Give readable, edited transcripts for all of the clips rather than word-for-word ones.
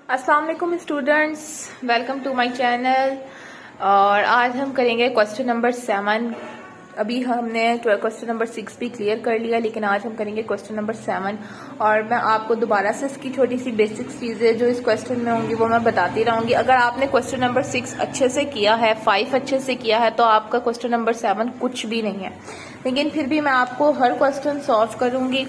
अस्सलाम वालेकुम students, welcome to my channel. और आज हम करेंगे क्वेश्चन नंबर 7। अभी हमने क्वेश्चन नंबर 6 भी क्लियर कर लिया, लेकिन आज हम करेंगे क्वेश्चन नंबर 7। और मैं आपको दोबारा से इसकी छोटी सी बेसिक चीज़ें जो इस क्वेश्चन में होंगी वो मैं बताती रहूँगी। अगर आपने क्वेश्चन नंबर 6 अच्छे से किया है, 5 अच्छे से किया है, तो आपका क्वेश्चन नंबर 7 कुछ भी नहीं है। लेकिन फिर भी मैं आपको हर क्वेश्चन सॉल्व करूँगी,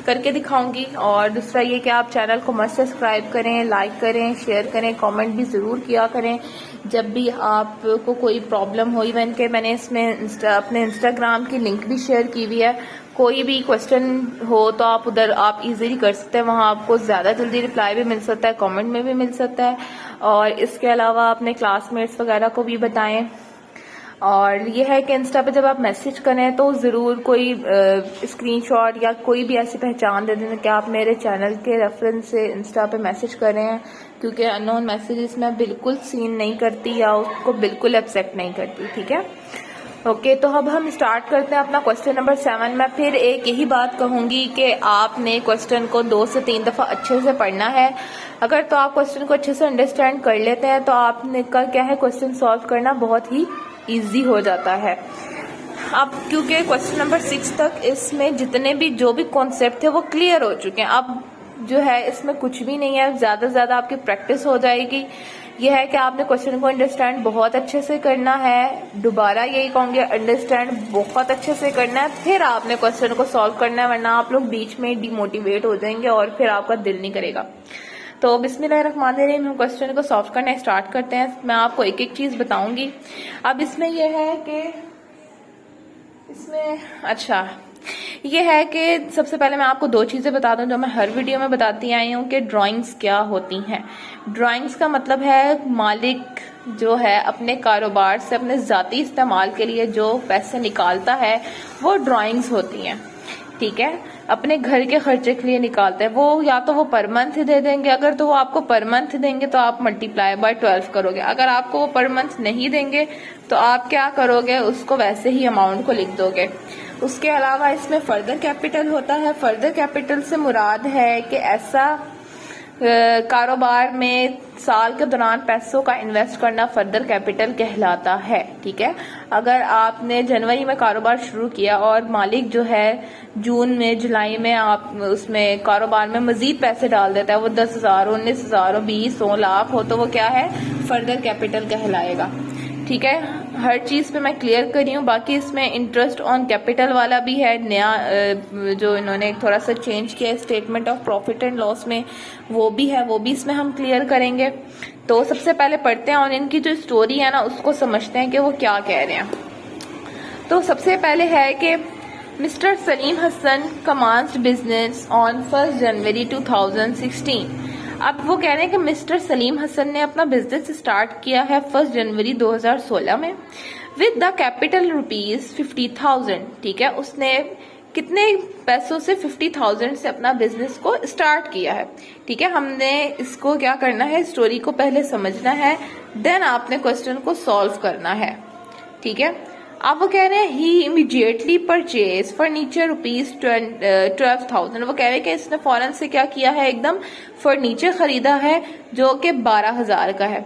करके दिखाऊंगी। और दूसरा ये कि आप चैनल को मस्ट सब्सक्राइब करें, लाइक करें, शेयर करें, कमेंट भी ज़रूर किया करें जब भी आपको कोई प्रॉब्लम हो। इवन के मैंने इसमें अपने इंस्टाग्राम की लिंक भी शेयर की हुई है। कोई भी क्वेश्चन हो तो आप उधर आप इजीली कर सकते हैं, वहाँ आपको ज़्यादा जल्दी रिप्लाई भी मिल सकता है, कमेंट में भी मिल सकता है। और इसके अलावा अपने क्लासमेट्स वगैरह को भी बताएं। और ये है कि इंस्टा पे जब आप मैसेज करें तो ज़रूर कोई स्क्रीनशॉट या कोई भी ऐसी पहचान दे दें कि आप मेरे चैनल के रेफरेंस से इंस्टा पे मैसेज कर रहे हैं, क्योंकि अननोन मैसेजेस मैं बिल्कुल सीन नहीं करती या उसको बिल्कुल एक्सेप्ट नहीं करती। ठीक है, ओके। तो अब हम स्टार्ट करते हैं अपना क्वेश्चन नंबर 7। मैं फिर एक यही बात कहूँगी कि आपने क्वेश्चन को 2 से 3 दफ़ा अच्छे से पढ़ना है। अगर तो आप क्वेश्चन को अच्छे से अंडरस्टैंड कर लेते हैं तो आपने का क्या है, क्वेश्चन सॉल्व करना बहुत ही इजी हो जाता है। अब क्योंकि क्वेश्चन नंबर 6 तक इसमें जितने भी जो भी कॉन्सेप्ट थे वो क्लियर हो चुके हैं। अब जो है इसमें कुछ भी नहीं है, ज़्यादा से ज़्यादा आपकी प्रैक्टिस हो जाएगी। यह है कि आपने क्वेश्चन को अंडरस्टैंड बहुत अच्छे से करना है। दोबारा यही कहूँगी, अंडरस्टैंड बहुत अच्छे से करना है, फिर आपने क्वेश्चन को सॉल्व करना है, वरना आप लोग बीच में डिमोटिवेट हो जाएंगे और फिर आपका दिल नहीं करेगा। तो बिस्मिल्लाहिर्रहमानिर्रहीम, हम क्वेश्चन को सॉल्व करना स्टार्ट करते हैं। मैं आपको एक एक चीज़ बताऊंगी। अब इसमें यह है कि ये है कि सबसे पहले मैं आपको 2 चीज़ें बता दूं जो मैं हर वीडियो में बताती आई हूँ कि ड्राइंग्स क्या होती हैं। ड्राइंग्स का मतलब है मालिक जो है अपने कारोबार से अपने ज़ाती इस्तेमाल के लिए जो पैसे निकालता है वो ड्राइंग्स होती हैं। ठीक है, अपने घर के खर्चे के लिए निकालते हैं वो, या तो वो पर मंथ दे देंगे। अगर तो वो आपको पर मंथ देंगे तो आप मल्टीप्लाई बाय 12 करोगे। अगर आपको वो पर मंथ नहीं देंगे तो आप क्या करोगे, उसको वैसे ही अमाउंट को लिख दोगे। उसके अलावा इसमें फर्दर कैपिटल होता है। फर्दर कैपिटल से मुराद है कि ऐसा कारोबार में साल के दौरान पैसों का इन्वेस्ट करना फर्दर कैपिटल कहलाता है। ठीक है, अगर आपने जनवरी में कारोबार शुरू किया और मालिक जो है जून में जुलाई में आप उसमें कारोबार में मजीद पैसे डाल देता है, वो 10,000 19,000 20 100 लाख हो, तो वो क्या है, फर्दर कैपिटल कहलाएगा। ठीक है, हर चीज़ पे मैं क्लियर कर रही हूँ। बाकी इसमें इंटरेस्ट ऑन कैपिटल वाला भी है, नया जो इन्होंने थोड़ा सा चेंज किया है statement of profit and loss में, वो भी है, वो भी इसमें हम क्लियर करेंगे। तो सबसे पहले पढ़ते हैं और इनकी जो स्टोरी है ना उसको समझते हैं कि वो क्या कह रहे हैं। तो सबसे पहले है कि mister Salim Hasan commenced business on 1 January 2016। अब वो कह रहे हैं कि मिस्टर सलीम हसन ने अपना बिजनेस स्टार्ट किया है 1 जनवरी 2016 में विद द कैपिटल ₹50,000। ठीक है, उसने कितने पैसों से, 50,000 से अपना बिजनेस को स्टार्ट किया है। ठीक है, हमने इसको क्या करना है, स्टोरी को पहले समझना है, देन आपने क्वेश्चन को सॉल्व करना है। ठीक है, अब वो कह रहे हैं ही इमीडिएटली परचेज फर्नीचर ₹12,000। वो कह रहे हैं कि इसने फौरन से क्या किया है, एकदम फर्नीचर खरीदा है जो कि 12,000 का है।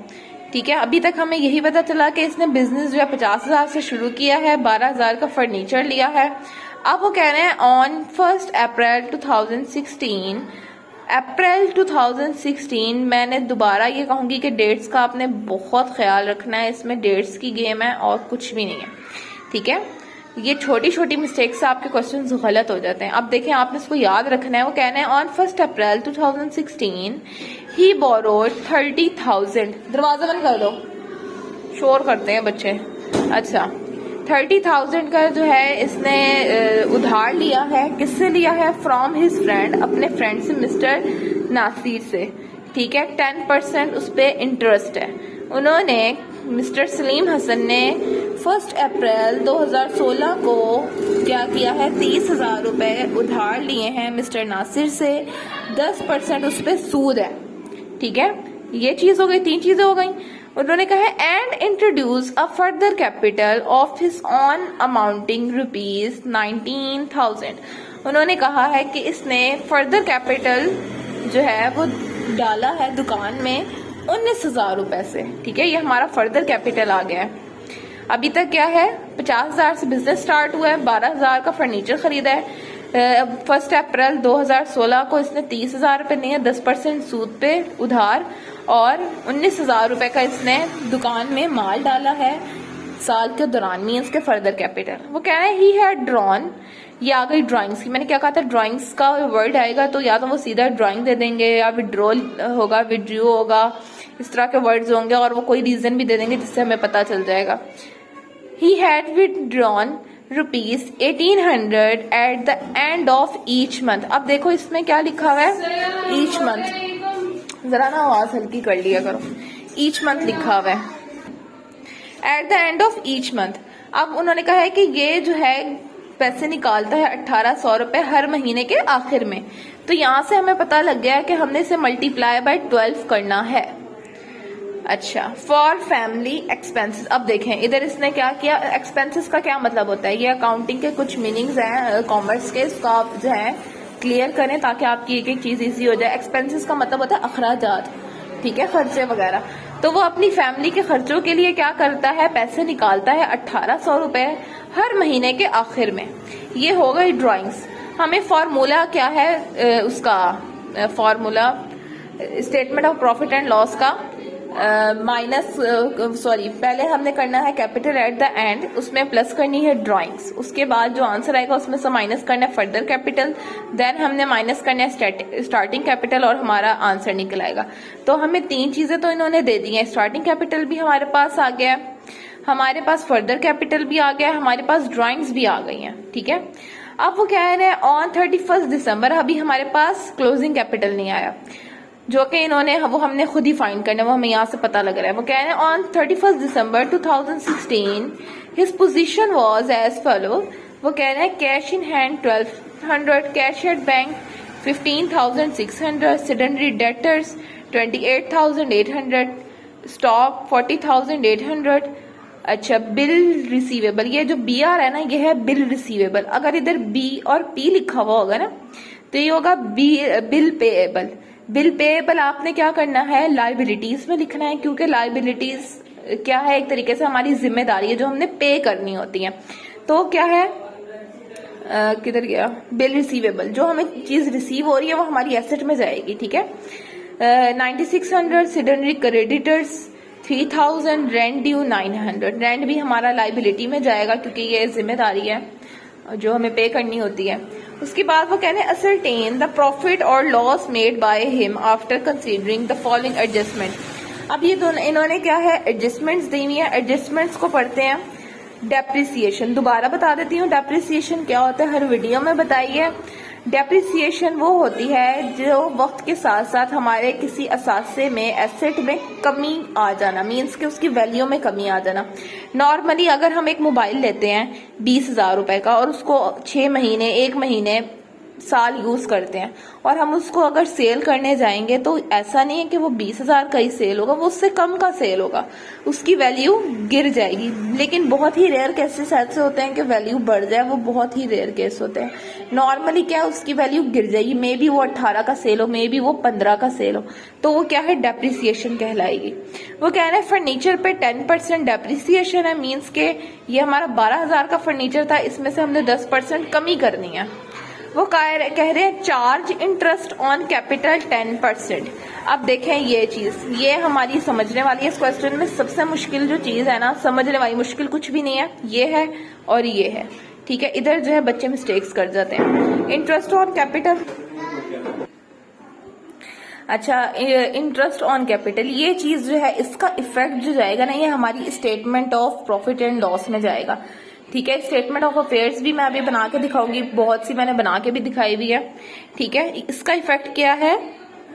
ठीक है, अभी तक हमें यही पता चला कि इसने बिजनेस जो है 50,000 से शुरू किया है, 12,000 का फर्नीचर लिया है। अब वो कह रहे हैं ऑन 1 अप्रैल 2016, अप्रैल 2016, मैंने दोबारा ये कहूंगी कि डेट्स का आपने बहुत ख्याल रखना है, इसमें डेट्स की गेम है और कुछ भी नहीं है। ठीक है, ये छोटी छोटी मिस्टेक से आपके क्वेश्चंस गलत हो जाते हैं। अब देखें, आपने इसको याद रखना है। वो कहना है ऑन 1 अप्रैल 2016 ही बोरोड 30,000। दरवाजा बंद कर दो, शोर करते हैं बच्चे। अच्छा, 30,000 का जो है इसने उधार लिया है। किससे लिया है, फ्रॉम हिज फ्रेंड, अपने फ्रेंड से, मिस्टर नासिर से। ठीक है, 10% उस पर इंटरेस्ट है। उन्होंने, मिस्टर सलीम हसन ने 1 अप्रैल 2016 को क्या किया है, 30,000 रुपए उधार लिए हैं मिस्टर नासिर से, 10% उस पर सूद है। ठीक है, ये चीज हो गई, 3 चीजें हो गई। उन्होंने कहा है and introduce a further capital of his on amounting ₹19,000। उन्होंने कहा है कि इसने फर्दर कैपिटल जो है वो डाला है दुकान में 19,000 रुपए से। ठीक है, ये हमारा फर्दर कैपिटल आ गया है। अभी तक क्या है, 50,000 से बिजनेस स्टार्ट हुआ है, 12,000 का फर्नीचर खरीदा है। 1 अप्रैल 2016 को इसने 30,000 रुपए लिए, 10% सूद पे उधार, और 19,000 रुपए का इसने दुकान में माल डाला है साल के दौरान, मीन्स के फर्दर कैपिटल। वो कह रहे हैं ही हैड ड्रॉन, ये आ गई ड्राइंग्स की। मैंने क्या कहा था, ड्राइंग्स का वर्ड आएगा तो या तो वो सीधा ड्राइंग दे देंगे, या विड्रॉल होगा, विड्रू होगा, इस तरह के वर्ड्स होंगे, और वो कोई रीजन भी दे देंगे जिससे हमें पता चल जाएगा। He had withdrawn ₹1800 at the end of each month. अब देखो इसमें क्या लिखा हुआ है, ईच मंथ, जरा ना आवाज हल्की कर लिया करो, ईच मंथ लिखा हुआ है, at the end of each month. अब उन्होंने कहा है कि ये जो है पैसे निकालता है 1800 रुपए हर महीने के आखिर में। तो यहां से हमें पता लग गया कि हमने इसे मल्टीप्लाई बाय 12 करना है। अच्छा, फॉर फैमिली एक्सपेंसेस। अब देखें इधर इसने क्या किया, एक्सपेंसेस का क्या मतलब होता है, ये अकाउंटिंग के कुछ मीनिंग्स हैं कॉमर्स के, इसको आप जो है क्लियर करें ताकि आपकी एक एक चीज इजी हो जाए। एक्सपेंसेस का मतलब होता है अखराजात, ठीक है, खर्चे वगैरह। तो वो अपनी फैमिली के खर्चों के लिए क्या करता है, पैसे निकालता है 1800 रुपए हर महीने के आखिर में। ये हो गई ड्राइंग्स। हमें फॉर्मूला क्या है, उसका formula statement of profit and loss का पहले हमने करना है कैपिटल एट द एंड, उसमें प्लस करनी है ड्राइंग्स, उसके बाद जो आंसर आएगा उसमें से माइनस करना है फर्दर कैपिटल, देन हमने माइनस करना है स्टार्टिंग कैपिटल, और हमारा आंसर निकल आएगा। तो हमें 3 चीजें तो इन्होंने दे दी हैं, स्टार्टिंग कैपिटल भी हमारे पास आ गया, हमारे पास फर्दर कैपिटल भी आ गया, हमारे पास ड्राइंग्स भी आ गई हैं। ठीक है, अब वो कह रहे हैं ऑन 31 दिसंबर, अभी हमारे पास क्लोजिंग कैपिटल नहीं आया, जो कि इन्होंने वो हमने खुद ही फाइंड करना है, वो हमें यहाँ से पता लग रहा है। वो कह रहे हैं on 31 December 2016 his position was as follow. वो कह रहे हैं cash in hand 1200, cash at bank 15,600, secondary debtors 28,800, stock 40,800। अच्छा, बिल रिसीवेबल, ये जो बी आर है ना, ये है बिल रिसीवेबल। अगर इधर बी और पी लिखा हुआ होगा ना तो ये होगा बिल पेएबल। बिल पेएबल आपने क्या करना है, लाइबिलिटीज में लिखना है, क्योंकि लाइबिलिटीज क्या है, एक तरीके से हमारी जिम्मेदारी है जो हमने पे करनी होती है। तो क्या है, किधर गया, बिल रिसीवेबल, जो हमें चीज रिसीव हो रही है वो हमारी एसेट में जाएगी। ठीक है, 9600 secondary creditors 3000, rent due 900, rent भी हमारा लाइबिलिटी में जाएगा क्योंकि ये जिम्मेदारी है जो हमें पे करनी होती है। उसके बाद वो कहने असरटेन द प्रॉफिट और loss made by him after considering the following adjustment. अब ये दोनों इन्होंने क्या है, एडजस्टमेंट्स दी हुई है। एडजस्टमेंट्स को पढ़ते हैं। डेप्रिसिएशन, दोबारा बता देती हूँ डेप्रिसिएशन क्या होता है, हर वीडियो में बताई है। डेप्रिसिएशन वो होती है जो वक्त के साथ साथ हमारे किसी असासे में, एसेट में कमी आ जाना, मीन्स कि उसकी वैल्यू में कमी आ जाना। नॉर्मली अगर हम एक मोबाइल लेते हैं 20,000 रुपए का और उसको 6 महीने, 1 महीने, साल यूज करते हैं, और हम उसको अगर सेल करने जाएंगे तो ऐसा नहीं है कि वो 20,000 का ही सेल होगा, वो उससे कम का सेल होगा, उसकी वैल्यू गिर जाएगी। लेकिन बहुत ही रेयर केसेस ऐसे होते हैं कि वैल्यू बढ़ जाए, वो बहुत ही रेयर केस होते हैं। नॉर्मली क्या है, उसकी वैल्यू गिर जाएगी, मे बी वो 18 का सेल हो, मे बी वो 15 का सेल हो, तो वो क्या है, डेप्रिसिएशन कहलाएगी। वो कह रहे हैं फर्नीचर पे 10% डेप्रिसिएशन है, मीन्स के ये हमारा 12,000 का फर्नीचर था, इसमें से हमने 10% कमी करनी है। वो कह रहे हैं चार्ज इंटरेस्ट ऑन कैपिटल 10%। अब देखें ये चीज, ये हमारी समझने वाली है। इस क्वेश्चन में सबसे मुश्किल जो चीज है ना, समझने वाली, मुश्किल कुछ भी नहीं है, ये है और ये है। ठीक है, इधर जो है बच्चे मिस्टेक्स कर जाते हैं। इंटरेस्ट ऑन कैपिटल, अच्छा, इंटरेस्ट ऑन कैपिटल, ये चीज जो है इसका इफेक्ट जो जाएगा ना, ये हमारी statement of profit and loss में जाएगा। ठीक है, स्टेटमेंट ऑफ अफेयर्स भी मैं अभी बना के दिखाऊंगी, बहुत सी मैंने बना के भी दिखाई हुई है। ठीक है, इसका इफेक्ट क्या है,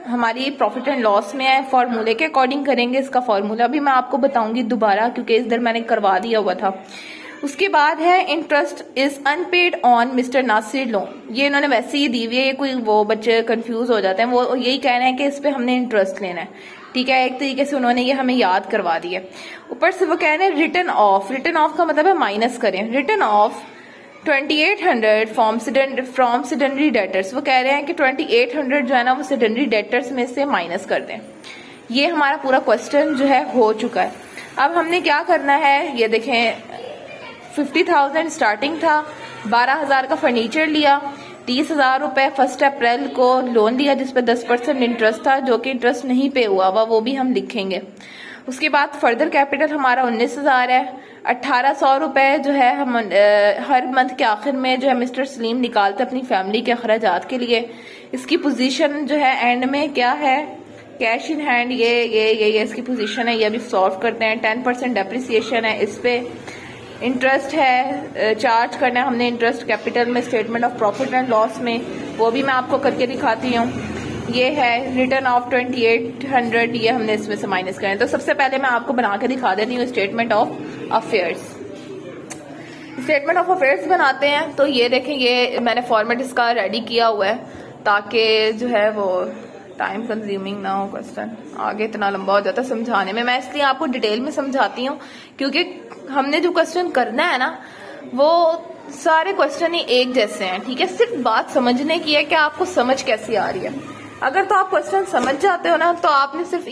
हमारी प्रॉफिट एंड लॉस में है, फॉर्मूले के अकॉर्डिंग करेंगे। इसका फॉर्मूला भी मैं आपको बताऊंगी दोबारा, क्योंकि इधर मैंने करवा दिया हुआ था। उसके बाद है interest is unpaid on mister Nasir loan, ये इन्होंने वैसे ही दी हुई है, ये कोई वो बच्चे कंफ्यूज हो जाते हैं, वो यही कह रहे हैं कि इस पे हमने इंटरेस्ट लेना है। ठीक है, एक तरीके से उन्होंने ये हमें याद करवा दिया। ऊपर से वो कह रहे हैं रिटर्न ऑफ, रिटर्न ऑफ का मतलब है माइनस करें। रिटर्न ऑफ 2800 फ्रॉम सेडेंडरी डेटर्स, वो कह रहे हैं कि 2800 जो है ना वो सेडेंडरी डेटर्स में से माइनस कर दें। ये हमारा पूरा क्वेश्चन जो है हो चुका है। अब हमने क्या करना है, ये देखें 50,000 स्टार्टिंग था, 12,000 का फर्नीचर लिया, 30,000 रुपए 1 अप्रैल को लोन लिया जिस पर 10% इंटरेस्ट था, जो कि इंटरेस्ट नहीं पे हुआ हुआ, वो भी हम लिखेंगे। उसके बाद फर्दर कैपिटल हमारा 19,000 है। 1,800 रुपए जो है हम हर मंथ के आखिर में जो है मिस्टर सलीम निकालते अपनी फैमिली के अखराजात के लिए। इसकी पोजीशन जो है एंड में क्या है, कैश इन हैंड, ये इसकी पोजीशन है। ये अभी सॉल्व करते हैं। 10% डेप्रिसिएशन है, इस पे इंटरेस्ट है, चार्ज करना है हमने इंटरेस्ट कैपिटल में, statement of profit and loss में, वो भी मैं आपको करके दिखाती हूँ। ये है रिटर्न ऑफ 2800, ये हमने इसमें से माइनस करना है। तो सबसे पहले मैं आपको बना के दिखा देती हूँ statement of affairs. Statement of affairs बनाते हैं तो ये देखें, ये मैंने फॉर्मेट इसका रेडी किया हुआ है ताकि जो है वो टाइम कंज्यूमिंग ना हो क्वेश्चन, आगे इतना लंबा हो जाता है समझाने में। मैं इसलिए आपको डिटेल में समझाती हूँ क्योंकि हमने जो क्वेश्चन करना है ना वो सारे क्वेश्चन ही एक जैसे हैं, ठीक है। सिर्फ बात समझने की है कि आपको समझ कैसी आ रही है। अगर तो आप क्वेश्चन समझ जाते हो ना तो आपने सिर्फ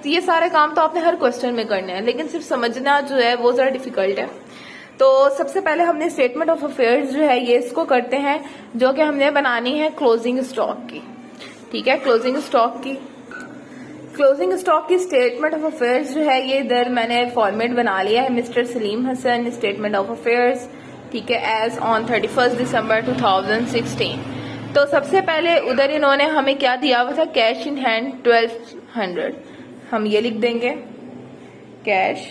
ये सारे काम तो आपने हर क्वेश्चन में करने हैं, लेकिन सिर्फ समझना जो है वो जरा डिफिकल्ट है। तो सबसे पहले हमने स्टेटमेंट ऑफ अफेयर्स जो है ये इसको करते हैं, जो कि हमने बनानी है क्लोजिंग स्टॉक की, ठीक है। क्लोजिंग स्टॉक की स्टेटमेंट ऑफ अफेयर्स जो है ये इधर मैंने फॉर्मेट बना लिया है, mister Salim Hasan statement of affairs, ठीक है, एज ऑन 31 दिसंबर 2016। तो सबसे पहले उधर इन्होंने हमें क्या दिया हुआ था, कैश इन हैंड 1200, हम ये लिख देंगे कैश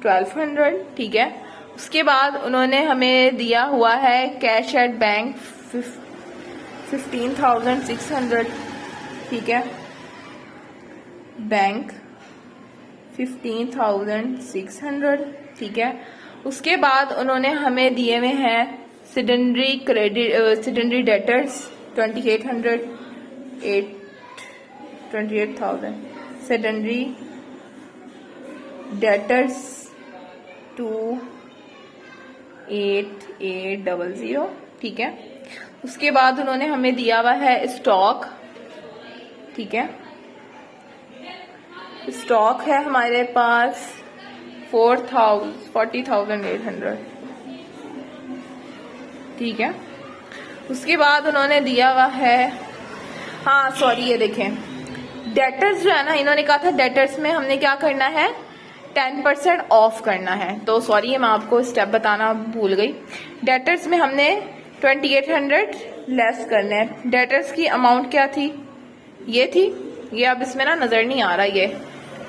1200, ठीक है। उसके बाद उन्होंने हमें दिया हुआ है कैश एट बैंक 15,600, ठीक है, बैंक 15,600, ठीक है। उसके बाद उन्होंने हमें दिए हुए हैं सेडेंडरी डेटर्स 28,000 सेडेंडरी डेटर्स 28,800, ठीक है। उसके बाद उन्होंने हमें दिया हुआ है स्टॉक, ठीक है, स्टॉक है हमारे पास 40,800, ठीक है। उसके बाद उन्होंने दिया हुआ है, हाँ सॉरी ये देखें डेटर्स जो है ना, इन्होंने कहा था डेटर्स में हमने क्या करना है 10% ऑफ करना है। तो सॉरी मैं आपको स्टेप बताना भूल गई। डेटर्स में हमने 2800 लेस करने हैं। डेटर्स की अमाउंट क्या थी, ये थी, ये अब इसमें ना नजर नहीं आ रहा, ये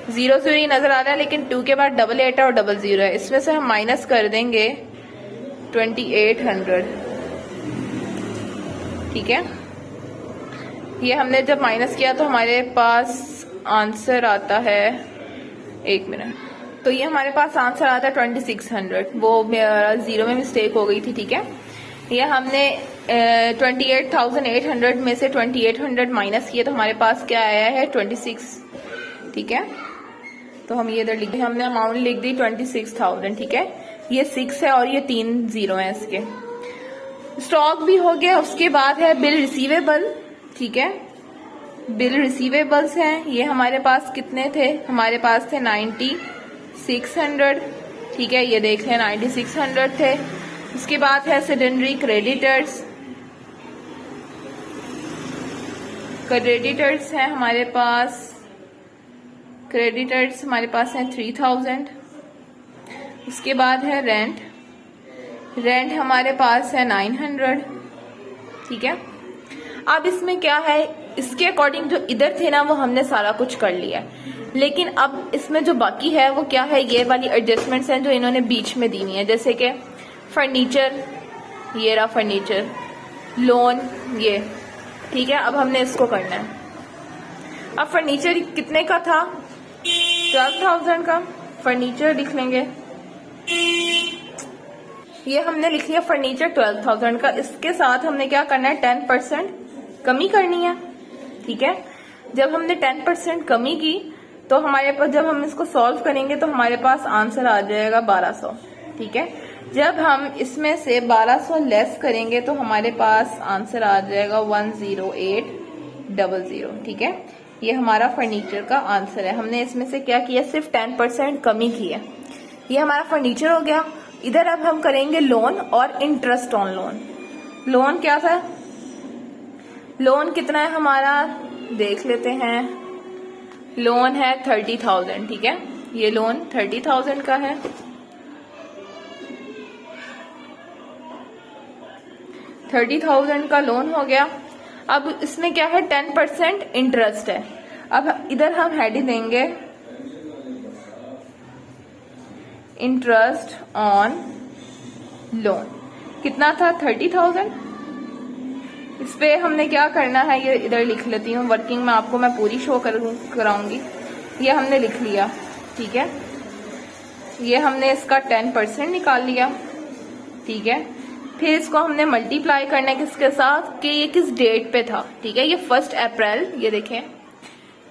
0 नहीं नजर आ रहा है, लेकिन 2 के बाद 88 और 00 है। इसमें से हम माइनस कर देंगे 2800, ठीक है। ये हमने जब माइनस किया तो हमारे पास आंसर आता है, एक मिनट, तो ये हमारे पास आंसर आता है 2600, वो मेरा 0 में मिस्टेक हो गई थी, ठीक है। ये हमने 28,800 में से 2800 माइनस किए तो हमारे पास क्या आया है 26, ठीक है। तो हम ये इधर लिख, हमने अमाउंट लिख दी 26,000, ठीक है। ये 6 है और ये 3 0 है इसके। स्टॉक भी हो गया। उसके बाद है बिल रिसीवेबल, ठीक है, बिल रिसीवेबल्स हैं। ये हमारे पास कितने थे, हमारे पास थे 9600, ठीक है, ये देख लें 9600 थे। उसके बाद है सेडेंडरी क्रेडिटर्स, क्रेडिटर्स हैं हमारे पास, क्रेडिटर्स हमारे पास हैं 3000। उसके बाद है रेंट, रेंट हमारे पास है 900, ठीक है। अब इसमें क्या है, इसके अकॉर्डिंग जो इधर थे ना वो हमने सारा कुछ कर लिया है, लेकिन अब इसमें जो बाकी है वो क्या है, ये वाली एडजस्टमेंट्स हैं जो इन्होंने बीच में दी है, जैसे कि फर्नीचर, ये रहा फर्नीचर, लोन ये, ठीक है। अब हमने इसको करना है। अब फर्नीचर कितने का था, 12,000 का फर्नीचर लिख लेंगे, ये हमने लिख लिया फर्नीचर 12,000 का। इसके साथ हमने क्या करना है 10% कमी करनी है, ठीक है। जब हमने 10% कमी की तो हमारे पास, जब हम इसको सॉल्व करेंगे तो हमारे पास आंसर आ जाएगा 1200, ठीक है। जब हम इसमें से 1200 लेस करेंगे तो हमारे पास आंसर आ जाएगा 10800, ठीक है। ये हमारा फर्नीचर का आंसर है। हमने इसमें से क्या किया, सिर्फ 10% कमी की है। ये हमारा फर्नीचर हो गया। इधर अब हम करेंगे लोन और इंटरेस्ट ऑन लोन। लोन क्या था, लोन कितना है हमारा देख लेते हैं। लोन है 30,000, ठीक है। ये लोन 30,000 का है। $30,000 का लोन हो गया। अब इसमें क्या है, 10% इंटरेस्ट है। अब इधर हम हेडिंग देंगे इंटरेस्ट ऑन लोन। कितना था, 30,000। इस पे हमने क्या करना है, ये इधर लिख लेती हूँ। वर्किंग में आपको मैं पूरी शो कराऊंगी। ये हमने लिख लिया, ठीक है। ये हमने इसका 10% निकाल लिया, ठीक है। फिर इसको हमने मल्टीप्लाई करना है किसके साथ, कि ये किस डेट पे था, ठीक है। ये 1 अप्रैल, ये देखें,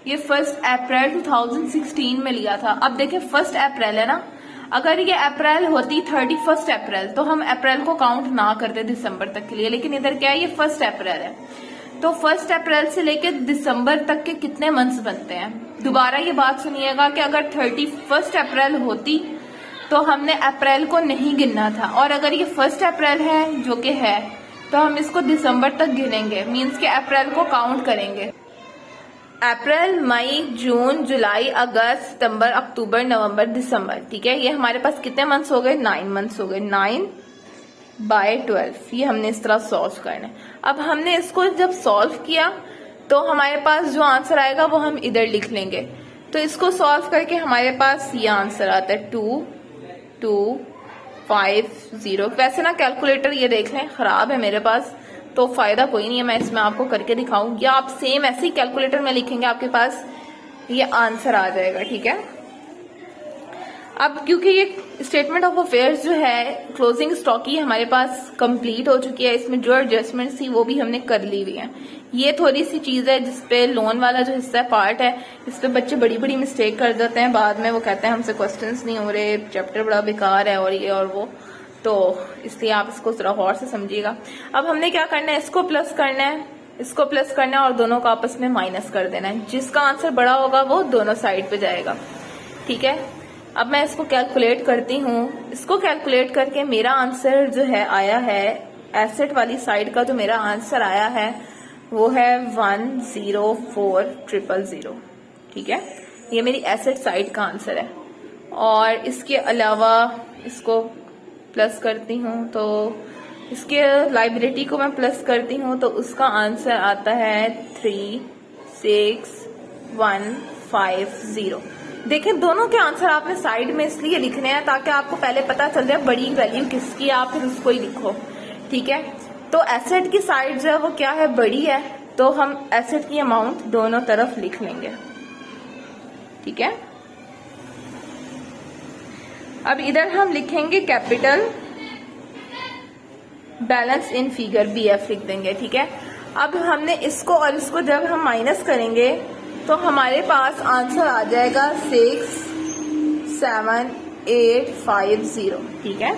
ये 1 अप्रैल 2016 में लिया था। अब देखें 1 अप्रैल है ना, अगर ये अप्रैल होती 31 अप्रैल तो हम अप्रैल को काउंट ना करते दिसंबर तक के लिए, लेकिन इधर क्या है, ये 1 अप्रैल है। तो 1 अप्रैल से लेकर दिसंबर तक के कितने मंथ्स बनते हैं। दोबारा ये बात सुनिएगा कि अगर 31 अप्रैल होती तो हमने अप्रैल को नहीं गिनना था, और अगर ये 1 अप्रैल है जो कि है तो हम इसको दिसंबर तक गिनेंगे, मींस के अप्रैल को काउंट करेंगे। अप्रैल, मई, जून, जुलाई, अगस्त, सितंबर, अक्टूबर, नवंबर, दिसंबर, ठीक है। ये हमारे पास कितने मंथ्स हो गए, 9 मंथ्स हो गए। 9/12 ये हमने इस तरह सॉल्व करना है। अब हमने इसको जब सॉल्व किया तो हमारे पास जो आंसर आएगा वो हम इधर लिख लेंगे। तो इसको सॉल्व करके हमारे पास ये आंसर आता है 2250। वैसे ना कैलकुलेटर ये देख लें खराब है मेरे पास, तो फायदा कोई नहीं है मैं इसमें आपको करके दिखाऊं, या आप सेम ऐसे ही कैलकुलेटर में लिखेंगे आपके पास ये आंसर आ जाएगा, ठीक है। अब क्योंकि ये स्टेटमेंट ऑफ अफेयर्स जो है क्लोजिंग स्टॉक की हमारे पास कंप्लीट हो चुकी है, इसमें जो एडजस्टमेंट थी वो भी हमने कर ली हुई है। ये थोड़ी सी चीज है जिसपे लोन वाला जो हिस्सा पार्ट है इस पे बच्चे बड़ी बड़ी मिस्टेक कर देते हैं, बाद में वो कहते हैं हमसे क्वेश्चंस नहीं हो रहे, चैप्टर बड़ा बेकार है और ये और वो, तो इसलिए आप इसको जरा गौर से समझिएगा। अब हमने क्या करना है, इसको प्लस करना है, इसको प्लस करना है और दोनों को आपस में माइनस कर देना है। जिसका आंसर बड़ा होगा वो दोनों साइड पे जाएगा, ठीक है। अब मैं इसको कैलकुलेट करती हूँ। इसको कैलकुलेट करके मेरा आंसर जो है आया है, एसेट वाली साइड का जो मेरा आंसर आया है वो है 104,000, ठीक है। ये मेरी एसेट साइड का आंसर है। और इसके अलावा इसको प्लस करती हूँ तो इसके लाइबिलिटी को मैं प्लस करती हूँ तो उसका आंसर आता है 36,150। देखें दोनों के आंसर आपने साइड में इसलिए लिखने हैं ताकि आपको पहले पता चल जाए बड़ी वैल्यू किसकी है, आप फिर उसको ही लिखो, ठीक है। तो एसेट की साइड जो है वो क्या है, बड़ी है, तो हम एसेट की अमाउंट दोनों तरफ लिख लेंगे, ठीक है। अब इधर हम लिखेंगे capital balance in figure, BF लिख देंगे, ठीक है। अब हमने इसको और इसको जब हम माइनस करेंगे तो हमारे पास आंसर आ जाएगा 67850, ठीक है।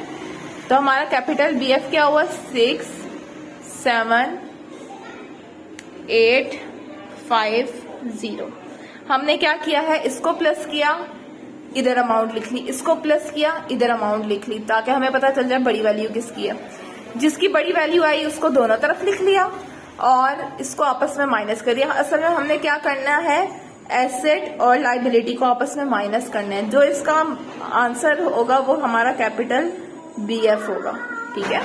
तो हमारा कैपिटल BF क्या हुआ, 67850। हमने क्या किया है, इसको प्लस किया, इधर अमाउंट लिख ली, इसको प्लस किया, इधर अमाउंट लिख ली, ताकि हमें पता चल जाए बड़ी वैल्यू किसकी है। जिसकी बड़ी वैल्यू आई उसको दोनों तरफ लिख लिया और इसको आपस में माइनस कर दिया। असल में हमने क्या करना है, एसेट और लाइबिलिटी को आपस में माइनस करना है। जो इसका आंसर होगा वो हमारा कैपिटल BF होगा, ठीक है।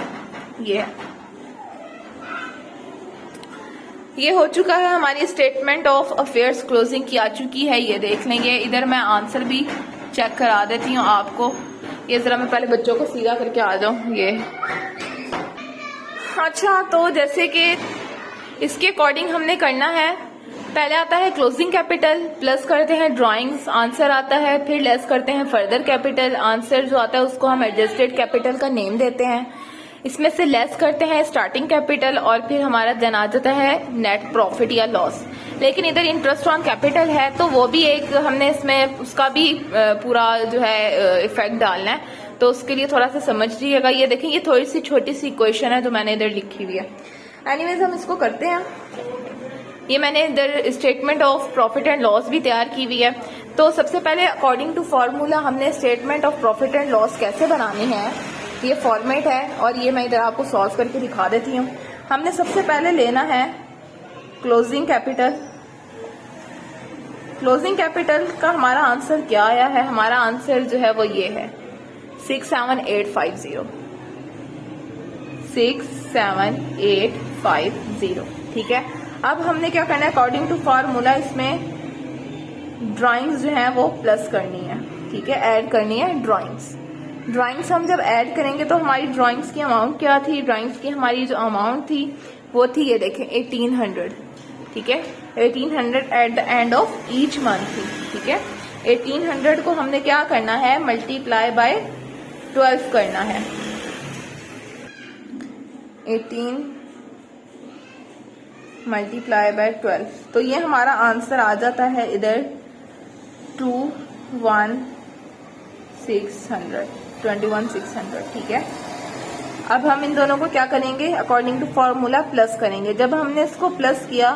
ये हो चुका है, हमारी स्टेटमेंट ऑफ अफेयर्स क्लोजिंग की आ चुकी है, ये देख लेंगे। इधर मैं आंसर भी चेक करा देती हूँ आपको। ये जरा मैं पहले बच्चों को सीधा करके आ जाऊं। ये अच्छा, तो जैसे कि इसके अकॉर्डिंग हमने करना है, पहले आता है क्लोजिंग कैपिटल, प्लस करते हैं ड्राइंग्स, आंसर आता है, फिर लेस करते हैं फर्दर कैपिटल, आंसर जो आता है उसको हम एडजस्टेड कैपिटल का नेम देते हैं, इसमें से लेस करते हैं स्टार्टिंग कैपिटल और फिर हमारा जन आ जाता है नेट प्रॉफिट या लॉस। लेकिन इधर इंटरेस्ट ऑन कैपिटल है तो वो भी एक हमने इसमें उसका भी पूरा जो है इफेक्ट डालना है। तो उसके लिए थोड़ा सा समझ लीजिएगा। ये देखें, ये थोड़ी सी छोटी सी इक्वेशन है जो मैंने इधर लिखी हुई है। एनीवेज हम इसको करते हैं। ये मैंने इधर statement of profit and loss भी तैयार की हुई है। तो सबसे पहले अकॉर्डिंग टू फॉर्मूला हमने statement of profit and loss कैसे बनानी है, ये फॉर्मेट है और ये मैं इधर आपको सॉल्व करके दिखा देती हूँ। हमने सबसे पहले लेना है क्लोजिंग कैपिटल। क्लोजिंग कैपिटल का हमारा आंसर क्या आया है, हमारा आंसर जो है वो ये है 67850, 67850। ठीक है, अब हमने क्या करना है, अकॉर्डिंग टू फॉर्मूला इसमें ड्राइंग्स जो है वो प्लस करनी है। ठीक है, ऐड करनी है ड्राइंग्स। ड्राइंग्स हम जब ऐड करेंगे तो हमारी ड्राइंग्स की अमाउंट क्या थी, ड्राइंग्स की हमारी जो अमाउंट थी वो थी, ये देखें 1800। ठीक है, 1800 at the end of each month थी। ठीक है, 1800 को हमने क्या करना है, मल्टीप्लाई बाय 12 करना है। 18 मल्टीप्लाई बाय 12, तो ये हमारा आंसर आ जाता है इधर 21,600। ठीक है, अब हम इन दोनों को क्या करेंगे, अकॉर्डिंग टू फॉर्मूला प्लस करेंगे। जब हमने इसको प्लस किया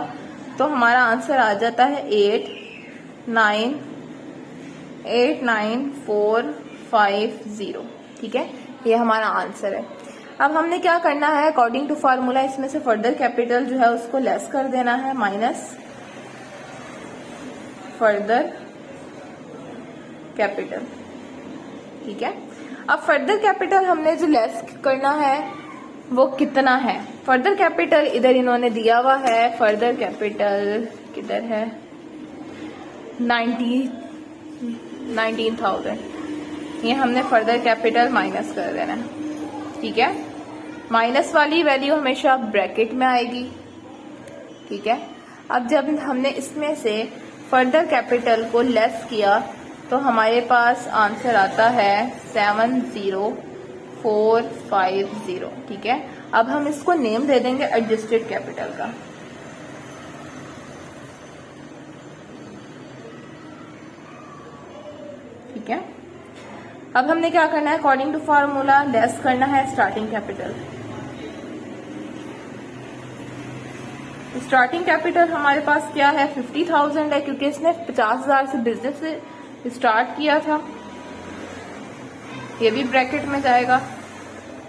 तो हमारा आंसर आ जाता है 89450। ठीक है, ये हमारा आंसर है। अब हमने क्या करना है, अकॉर्डिंग टू फॉर्मूला इसमें से फर्दर कैपिटल जो है उसको लेस कर देना है, माइनस फर्दर कैपिटल। ठीक है, अब फर्दर कैपिटल हमने जो लेस करना है वो कितना है, फर्दर कैपिटल इधर इन्होंने दिया हुआ है, फर्दर कैपिटल किधर है, 19,000। ये हमने फर्दर कैपिटल माइनस कर देना है। ठीक है, माइनस वाली वैल्यू हमेशा ब्रैकेट में आएगी। ठीक है, अब जब हमने इसमें से फर्दर कैपिटल को लेस किया तो हमारे पास आंसर आता है 70450। ठीक है, अब हम इसको नेम दे देंगे एडजस्टेड कैपिटल का। ठीक है, अब हमने क्या करना है, अकॉर्डिंग टू फॉर्मूला लेस करना है स्टार्टिंग कैपिटल। स्टार्टिंग कैपिटल हमारे पास क्या है, 50,000 है, क्योंकि इसने 50,000 से बिजनेस स्टार्ट किया था। ये भी ब्रैकेट में जाएगा,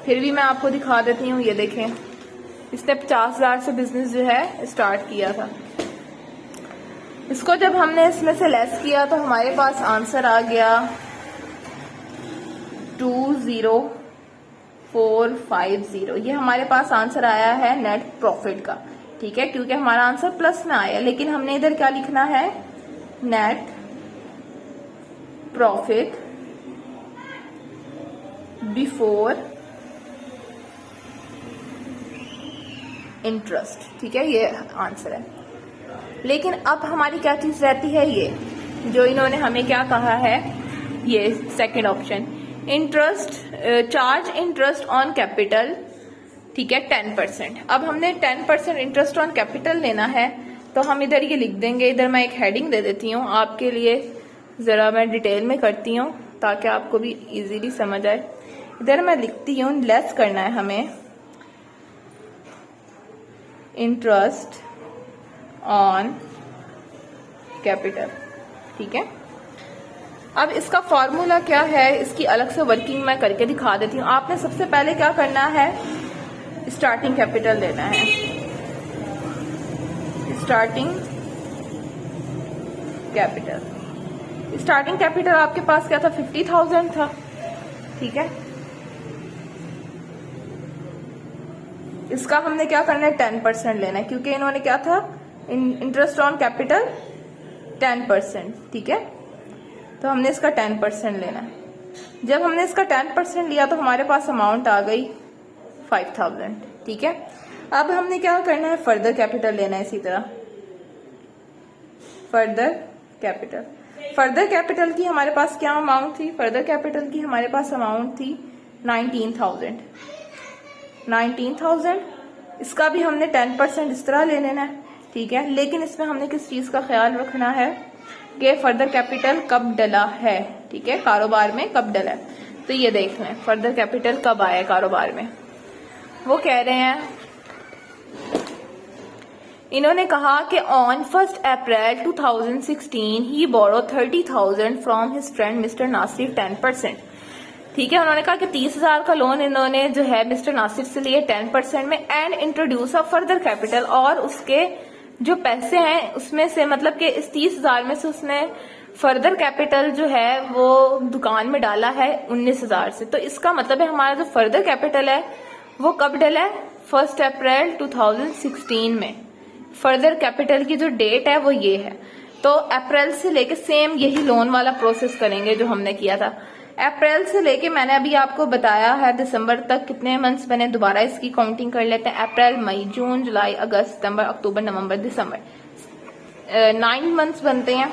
फिर भी मैं आपको दिखा देती हूँ। ये देखें, इसने 50,000 से बिजनेस जो है स्टार्ट किया था। इसको जब हमने इसमें से लेस किया तो हमारे पास आंसर आ गया 20450। ये हमारे पास आंसर आया है नेट प्रॉफिट का। ठीक है, क्योंकि हमारा आंसर प्लस में आया, लेकिन हमने इधर क्या लिखना है, नेट प्रॉफिट बिफोर इंटरेस्ट। ठीक है, ये आंसर है। लेकिन अब हमारी क्या चीज रहती है, ये जो इन्होंने हमें क्या कहा है, ये second option, interest, charge interest on capital. ठीक है, 10%। अब हमने 10% इंटरेस्ट ऑन कैपिटल लेना है, तो हम इधर ये लिख देंगे। इधर मैं एक हेडिंग दे देती हूँ आपके लिए, जरा मैं डिटेल में करती हूँ ताकि आपको भी इजीली समझ आए। इधर मैं लिखती हूँ, लेस करना है हमें इंटरेस्ट ऑन कैपिटल। ठीक है, अब इसका फॉर्मूला क्या है, इसकी अलग से वर्किंग मैं करके दिखा देती हूँ। आपने सबसे पहले क्या करना है, स्टार्टिंग कैपिटल लेना है। स्टार्टिंग कैपिटल, स्टार्टिंग कैपिटल आपके पास क्या था, 50,000 था। ठीक है, इसका हमने क्या करना है, 10% लेना है, क्योंकि इन्होंने क्या था, इंटरेस्ट ऑन कैपिटल 10%। ठीक है, तो हमने इसका 10% लेना है। जब हमने इसका 10% लिया तो हमारे पास अमाउंट आ गई 5,000। ठीक है, अब हमने क्या करना है, फर्दर कैपिटल लेना है। इसी तरह फर्दर कैपिटल, फर्दर कैपिटल की हमारे पास क्या अमाउंट थी, फर्दर कैपिटल की हमारे पास अमाउंट थी 19,000। 19,000, इसका भी हमने 10% इस तरह ले लेना है। ठीक है, लेकिन इसमें हमने किस चीज का ख्याल रखना है कि फर्दर कैपिटल कब डला है। ठीक है, कारोबार में कब डला है। तो ये देख लें फर्दर कैपिटल कब आया कारोबार में। वो कह रहे हैं, इन्होंने कहा कि on 1 April 2016 he borrow 30,000 from his friend mister Nasir 10%। ठीक है, उन्होंने कहा कि 30,000 का लोन इन्होंने जो है मिस्टर नासिर से लिए 10% में, and introduce a further capital, और उसके जो पैसे हैं उसमें से मतलब कि इस 30,000 में से उसने फर्दर कैपिटल जो है वो दुकान में डाला है 19,000 से। तो इसका मतलब है हमारा जो फर्दर कैपिटल है वो कब डला है? 1 अप्रैल 2016 में। फर्दर कैपिटल की जो डेट है वो ये है। तो अप्रैल से लेके सेम यही लोन वाला प्रोसेस करेंगे जो हमने किया था। अप्रैल से लेके मैंने अभी आपको बताया है दिसंबर तक कितने मंथ्स बने, दोबारा इसकी काउंटिंग कर लेते हैं। अप्रैल, मई, जून, जुलाई, अगस्त, सितंबर, अक्टूबर, नवंबर, दिसंबर, 9 मंथ्स बनते हैं।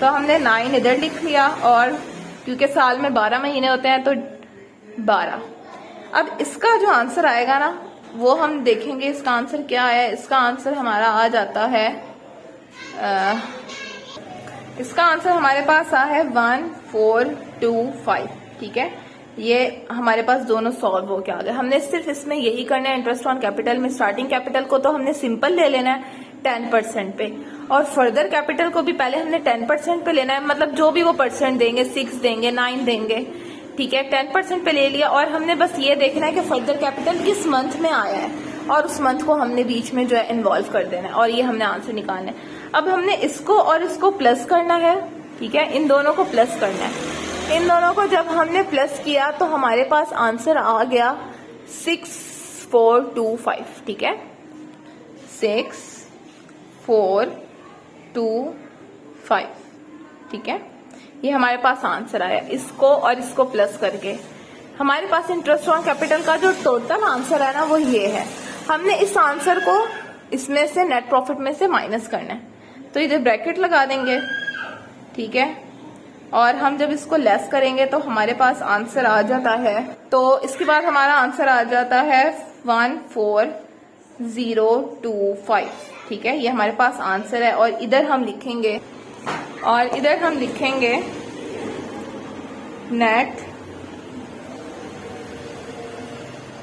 तो हमने 9 इधर लिख लिया, और क्योंकि साल में 12 महीने होते हैं तो 12। अब इसका जो आंसर आएगा ना वो हम देखेंगे इसका आंसर क्या है। इसका आंसर हमारा आ जाता है, इसका आंसर हमारे पास आ है 1425। ठीक है, ये हमारे पास दोनों सॉल्व हो के आ गए। हमने सिर्फ इसमें यही करना है, इंटरेस्ट ऑन कैपिटल में स्टार्टिंग कैपिटल को तो हमने सिंपल ले लेना है 10% पे, और फर्दर कैपिटल को भी पहले हमने 10% पे लेना है, मतलब जो भी वो परसेंट देंगे, 6 देंगे, 9 देंगे। ठीक है, 10% पे ले लिया, और हमने बस ये देखना है कि फर्दर कैपिटल किस मंथ में आया है, और उस मंथ को हमने बीच में जो है इन्वॉल्व कर देना है, और ये हमने आंसर निकालना है। अब हमने इसको और इसको प्लस करना है। ठीक है, इन दोनों को प्लस करना है। इन दोनों को जब हमने प्लस किया तो हमारे पास आंसर आ गया 6425। ठीक है, 6425। ठीक है, ये हमारे पास आंसर आया। इसको और इसको प्लस करके हमारे पास इंटरेस्ट ऑन कैपिटल का जो टोटल आंसर है ना वो ये है। हमने इस आंसर को इसमें से नेट प्रॉफिट में से माइनस करना है, तो इधर ब्रैकेट लगा देंगे। ठीक है, और हम जब इसको लेस करेंगे तो हमारे पास आंसर आ जाता है, तो इसके बाद हमारा आंसर आ जाता है 14025। ठीक है, ये हमारे पास आंसर है, और इधर हम लिखेंगे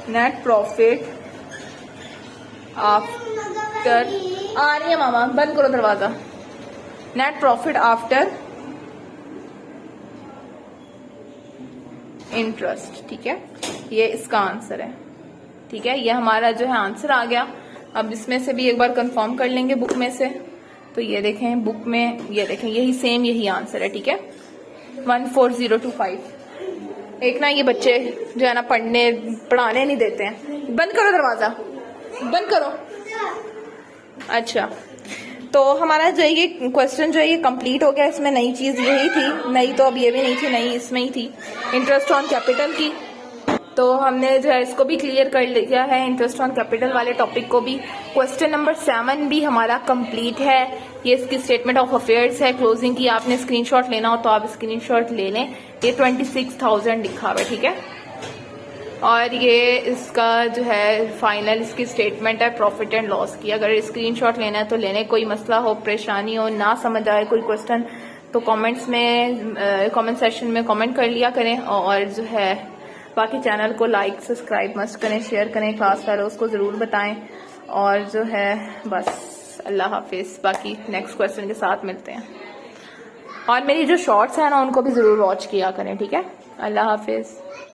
नेट प्रॉफिट आफ्टर, आ रही है मामा, बंद करो दरवाजा। Net profit after interest. ठीक है, ये इसका आंसर है। ठीक है, ये हमारा जो है आंसर आ गया। अब इसमें से भी एक बार कंफर्म कर लेंगे बुक में से, तो ये देखें बुक में, ये देखें यही सेम यही आंसर है। ठीक है, 14025। एक ना ये बच्चे जो है ना पढ़ाने नहीं देते हैं। बंद करो दरवाजा, बंद करो। अच्छा, तो हमारा जो ये क्वेश्चन जो है ये कंप्लीट हो गया। इसमें नई चीज यही थी, नई तो अब ये भी नहीं थी, नई इसमें ही थी इंटरेस्ट ऑन कैपिटल की। तो हमने जो है इसको भी क्लियर कर लिया है, इंटरेस्ट ऑन कैपिटल वाले टॉपिक को भी। क्वेश्चन नंबर 7 भी हमारा कंप्लीट है। ये इसकी स्टेटमेंट ऑफ अफेयर्स है क्लोजिंग की। आपने स्क्रीनशॉट लेना हो तो आप स्क्रीनशॉट ले लें। ये 26,000 लिखा हुआ है। ठीक है, और ये इसका जो है फाइनल इसकी स्टेटमेंट है प्रॉफिट एंड लॉस की। अगर स्क्रीनशॉट लेना है तो लेने, कोई मसला हो, परेशानी हो, ना समझ आए कोई क्वेश्चन, तो कमेंट्स में कमेंट सेक्शन में कमेंट कर लिया करें। और जो है बाकी चैनल को लाइक सब्सक्राइब मस्ट करें, शेयर करें, क्लास फेलोज को ज़रूर बताएं। और जो है बस अल्लाह हाफिज़, बाकी नेक्स्ट क्वेश्चन के साथ मिलते हैं। और मेरी जो शॉर्ट्स हैं ना उनको भी ज़रूर वॉच किया करें। ठीक है, अल्लाह हाफिज़।